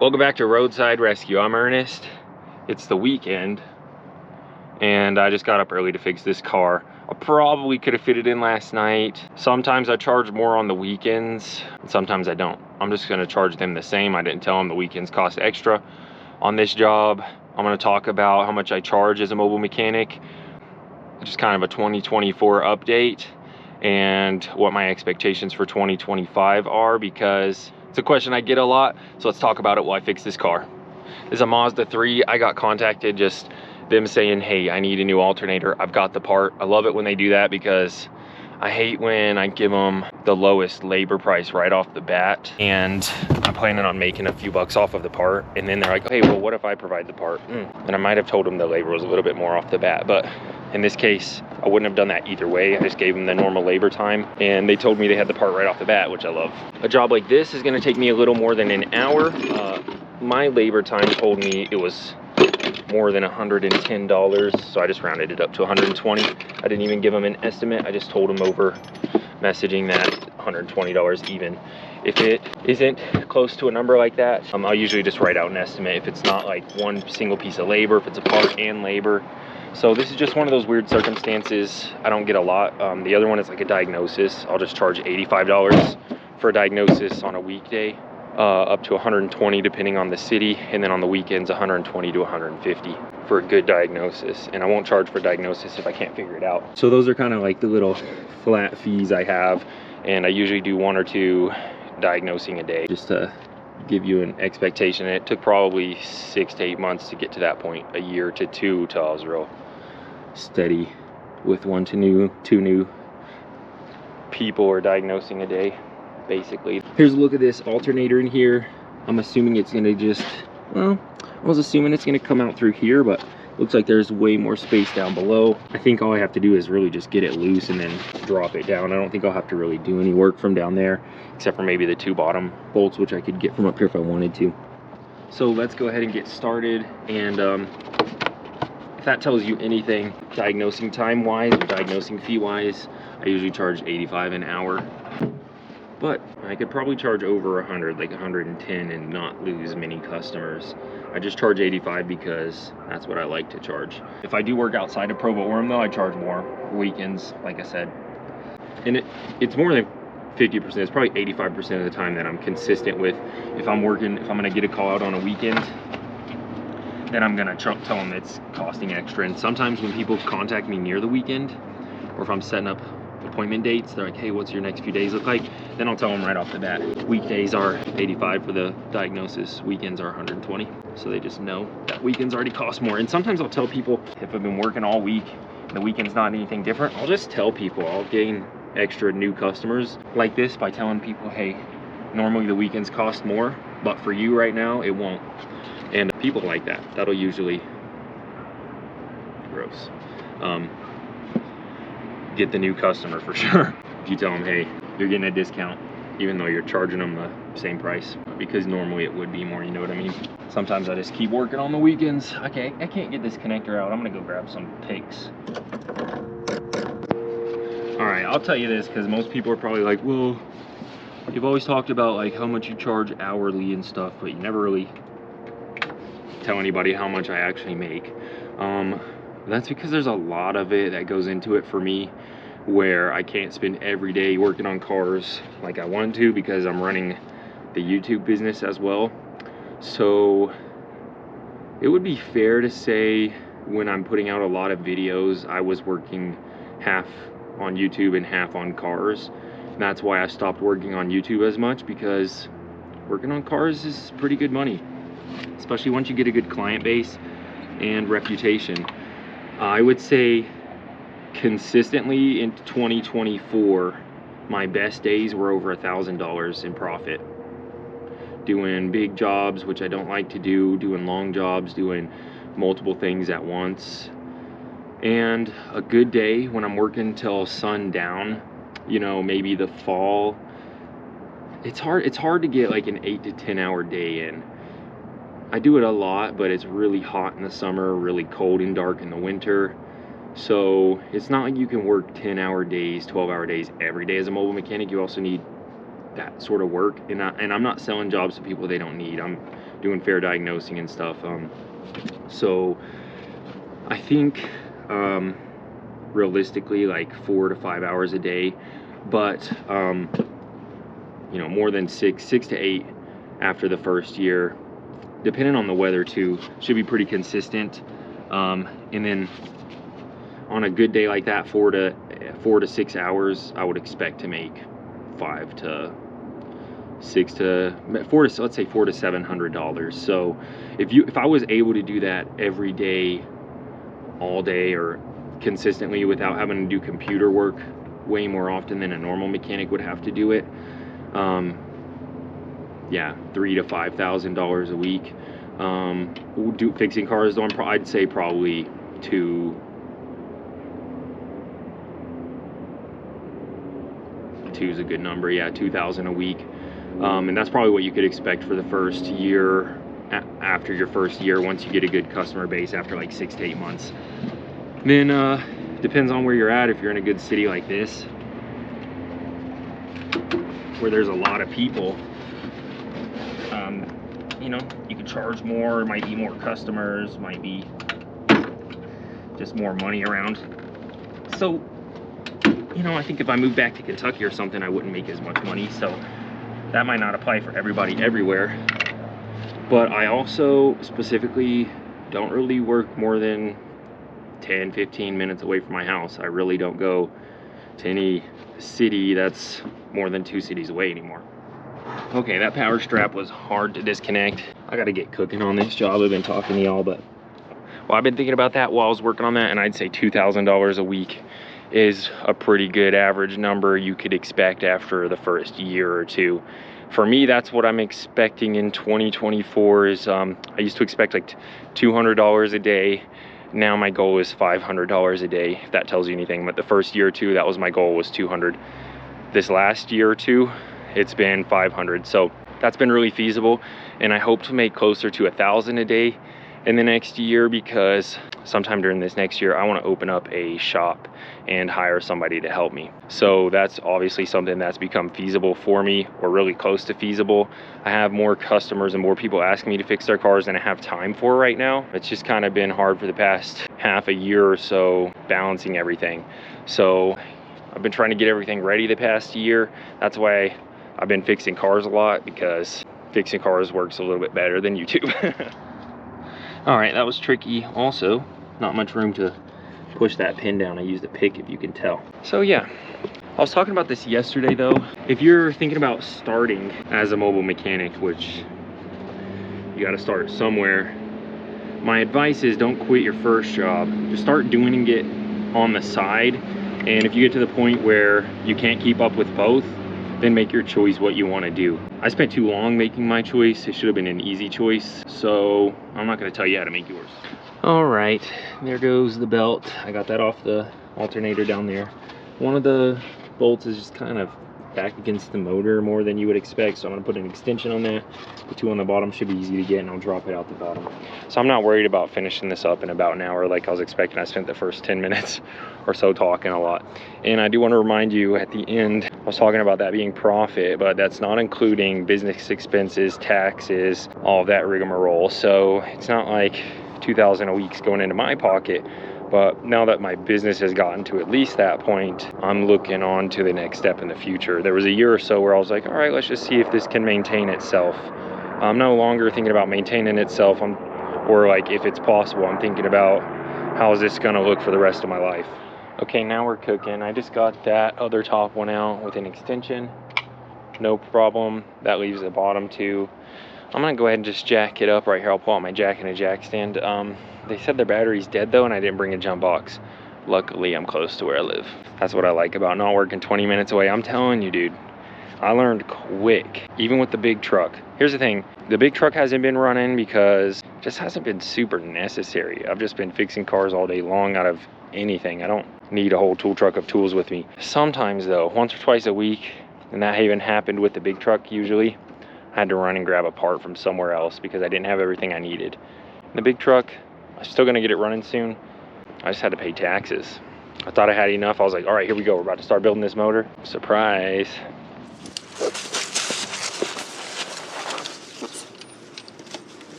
Welcome back to Roadside Rescue. I'm Ernest. It's the weekend, and I just got up early to fix this car. I probably could have fitted in last night. Sometimes I charge more on the weekends, and sometimes I don't. I'm just gonna charge them the same. I didn't tell them the weekends cost extra on this job. I'm gonna talk about how much I charge as a mobile mechanic, just kind of a 2024 update, and what my expectations for 2025 are, because it's a question I get a lot. So let's talk about it while I fix this car. This is a Mazda 3. I got contacted, just them saying, hey, I need a new alternator. I've got the part. I love it when they do that, because I hate when I give them the lowest labor price right off the bat, and I'm planning on making a few bucks off of the part, and then they're like, hey, well, what if I provide the part? And I might have told them the labor was a little bit more off the bat, but in this case, I wouldn't have done that either way. I just gave them the normal labor time, and they told me they had the part right off the bat, which I love. A job like this is gonna take me a little more than an hour. My labor time told me it was more than $110, so I just rounded it up to 120. I didn't even give them an estimate. I just told them over messaging that $120 even. If it isn't close to a number like that, I'll usually just write out an estimate if it's not like one single piece of labor, if it's a part and labor. So this is just one of those weird circumstances I don't get a lot. The other one is like a diagnosis. I'll just charge $85 for a diagnosis on a weekday, up to 120 depending on the city, and then on the weekends 120 to 150 for a good diagnosis. And I won't charge for diagnosis if I can't figure it out. So those are kind of like the little flat fees I have, and I usually do 1 or 2 diagnosing a day, just to give you an expectation. And it took probably 6 to 8 months to get to that point, a year to 2 till I was real steady with 1 to 2 new people or diagnosing a day, basically. Here's a look at this alternator in here. I'm assuming it's gonna just, well, I was assuming it's gonna come out through here, but looks like there's way more space down below. I think all I have to do is really just get it loose and then drop it down. I don't think I'll have to really do any work from down there, except for maybe the 2 bottom bolts, which I could get from up here if I wanted to. So let's go ahead and get started. And if that tells you anything, diagnosing time wise or diagnosing fee wise, I usually charge $85 an hour. But I could probably charge over 100, like 110, and not lose many customers. I just charge $85 because that's what I like to charge. If I do work outside of Provo-Orem though, I charge more weekends, like I said. And it's more than 50%, it's probably 85% of the time that I'm consistent with. If I'm gonna get a call out on a weekend, then I'm gonna tell them it's costing extra. And sometimes when people contact me near the weekend, or if I'm setting up appointment dates, they're like, hey, what's your next few days look like? Then I'll tell them right off the bat, weekdays are $85 for the diagnosis, weekends are 120. So they just know that weekends already cost more. And sometimes I'll tell people, if I've been working all week and the weekend's not anything different, I'll just tell people. I'll gain extra new customers like this by telling people, hey, normally the weekends cost more, but for you right now, it won't. And people like that. That'll usually, gross, get the new customer for sure. If you tell them, hey, you're getting a discount, even though you're charging them the same price, because normally it would be more, you know what I mean? Sometimes I just keep working on the weekends. Okay, I can't get this connector out. I'm gonna go grab some picks. All right, I'll tell you this, because most people are probably like, well, you've always talked about like how much you charge hourly and stuff, but you never really tell anybody how much I actually make. That's because there's a lot of it that goes into it for me, where I can't spend every day working on cars like I want to, because I'm running the YouTube business as well. So it would be fair to say when I'm putting out a lot of videos, I was working half on YouTube and half on cars. And that's why I stopped working on YouTube as much, because working on cars is pretty good money, especially once you get a good client base and reputation. I would say consistently in 2024, my best days were over $1,000 in profit. Doing big jobs, which I don't like to do, doing long jobs, doing multiple things at once. And a good day when I'm working till sundown, you know, maybe the fall, it's hard to get like an 8 to 10 hour day in. I do it a lot, but it's really hot in the summer, really cold and dark in the winter. So it's not like you can work 10-hour days, 12-hour days every day as a mobile mechanic. You also need that sort of work. And I'm not selling jobs to people they don't need. I'm doing fair diagnosing and stuff. So I think realistically like 4 to 5 hours a day, but you know, more than 6 to 8 after the first year, depending on the weather too. Should be pretty consistent. And then on a good day like that, 4 to 6 hours, I would expect to make let's say $400 to $700. So if I was able to do that every day, all day, or consistently without having to do computer work way more often than a normal mechanic would have to do it, yeah, $3,000 to $5,000 a week. Fixing cars though, I'd say probably two is a good number. Yeah, 2,000 a week. And that's probably what you could expect for the first year. After your first year, once you get a good customer base after like 6 to 8 months, then depends on where you're at. If you're in a good city like this where there's a lot of people, you know, you could charge more. Might be more customers, might be just more money around. So, you know, I think if I moved back to Kentucky or something, I wouldn't make as much money. So that might not apply for everybody everywhere. But I also specifically don't really work more than 10-15 minutes away from my house. I really don't go to any city that's more than 2 cities away anymore. Okay, that power strap was hard to disconnect. I gotta get cooking on this job. I've been talking to y'all, but well, I've been thinking about that while I was working on that, and I'd say $2,000 a week is a pretty good average number you could expect after the first year or two. For me, that's what I'm expecting in 2024. Is I used to expect like $200 a day. Now my goal is $500 a day, if that tells you anything. But the first year or two, that was my goal, was $200. This last year or two, it's been $500. So that's been really feasible, and I hope to make closer to $1,000 a day in the next year, because sometime during this next year I want to open up a shop and hire somebody to help me. So that's obviously something that's become feasible for me, or really close to feasible. I have more customers and more people asking me to fix their cars than I have time for right now. It's just kind of been hard for the past half a year or so, balancing everything. So I've been trying to get everything ready the past year. That's why I've been fixing cars a lot, because fixing cars works a little bit better than YouTube. All right, that was tricky. Also, not much room to push that pin down. I used a pick, if you can tell. So yeah, I was talking about this yesterday though. If you're thinking about starting as a mobile mechanic, which you got to start somewhere, my advice is don't quit your first job. Just start doing it on the side. And if you get to the point where you can't keep up with both, then make your choice what you want to do. I spent too long making my choice. It should have been an easy choice. So I'm not going to tell you how to make yours. All right, there goes the belt. I got that off the alternator down there. One of the bolts is just kind of back against the motor more than you would expect, so I'm going to put an extension on that. The two on the bottom should be easy to get, and I'll drop it out the bottom. So I'm not worried about finishing this up in about an hour like I was expecting. I spent the first 10 minutes or so talking a lot. And I do want to remind you at the end, I was talking about that being profit, but that's not including business expenses, taxes, all of that rigmarole. So it's not like $2,000 a week's going into my pocket. But now that my business has gotten to at least that point, I'm looking on to the next step in the future. There was a year or so where I was like, all right, let's just see if this can maintain itself. I'm no longer thinking about maintaining itself, or like if it's possible. I'm thinking about how is this gonna look for the rest of my life. Okay, now we're cooking. I just got that other top one out with an extension. No problem. That leaves the bottom too. I'm gonna go ahead and just jack it up right here. I'll pull out my jack and a jack stand. They said their battery's dead though, and I didn't bring a jump box. Luckily, I'm close to where I live. That's what I like about not working 20 minutes away. I'm telling you, dude, I learned quick, even with the big truck. Here's the thing, the big truck hasn't been running because it just hasn't been super necessary. I've just been fixing cars all day long out of anything. I don't need a whole tool truck of tools with me. Sometimes though, once or twice a week, and that even happened with the big truck usually, I had to run and grab a part from somewhere else because I didn't have everything I needed. The big truck, I'm still gonna get it running soon. I just had to pay taxes. I thought I had enough. I was like, all right, here we go. We're about to start building this motor. Surprise.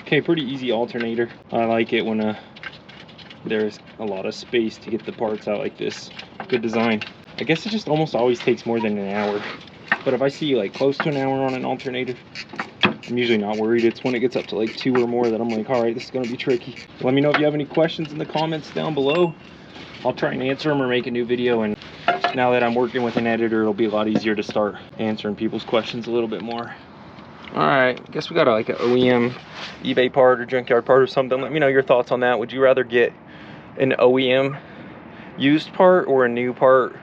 Okay, pretty easy alternator. I like it when there's a lot of space to get the parts out like this. Good design. I guess it just almost always takes more than an hour. But if I see like close to an hour on an alternator, I'm usually not worried. It's when it gets up to like 2 or more that I'm like, all right, this is gonna be tricky. Let me know if you have any questions in the comments down below. I'll try and answer them or make a new video. And now that I'm working with an editor, it'll be a lot easier to start answering people's questions a little bit more. All right, I guess we got like an OEM eBay part or junkyard part or something. Let me know your thoughts on that. Would you rather get an OEM used part or a new part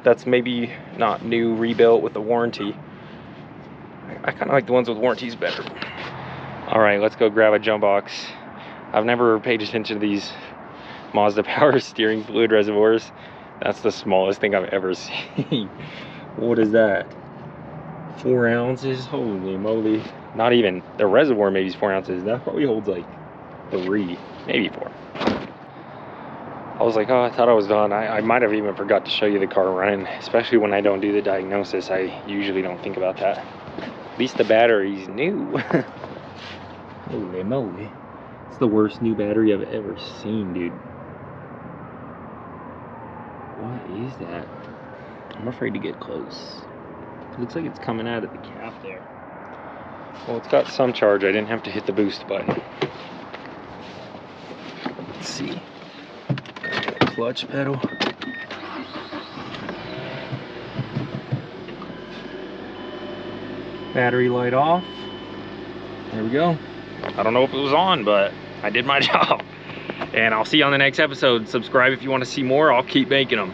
that's maybe not new, rebuilt with a warranty? I kind of like the ones with warranties better. All right, let's go grab a jump box. I've never paid attention to these Mazda power steering fluid reservoirs. That's the smallest thing I've ever seen. What is that? 4 ounces? Holy moly. Not even, the reservoir maybe is 4 ounces. That probably holds like 3, maybe 4. I was like, oh, I thought I was done. I might have even forgot to show you the car running, especially when I don't do the diagnosis. I usually don't think about that. At least the battery's new. Holy moly. It's the worst new battery I've ever seen, dude. What is that? I'm afraid to get close. It looks like it's coming out of the cap there. Well, it's got some charge. I didn't have to hit the boost button. Let's see. Clutch pedal. Battery light off. There we go. I don't know if it was on, but I did my job. And I'll see you on the next episode. Subscribe if you want to see more. I'll keep making them.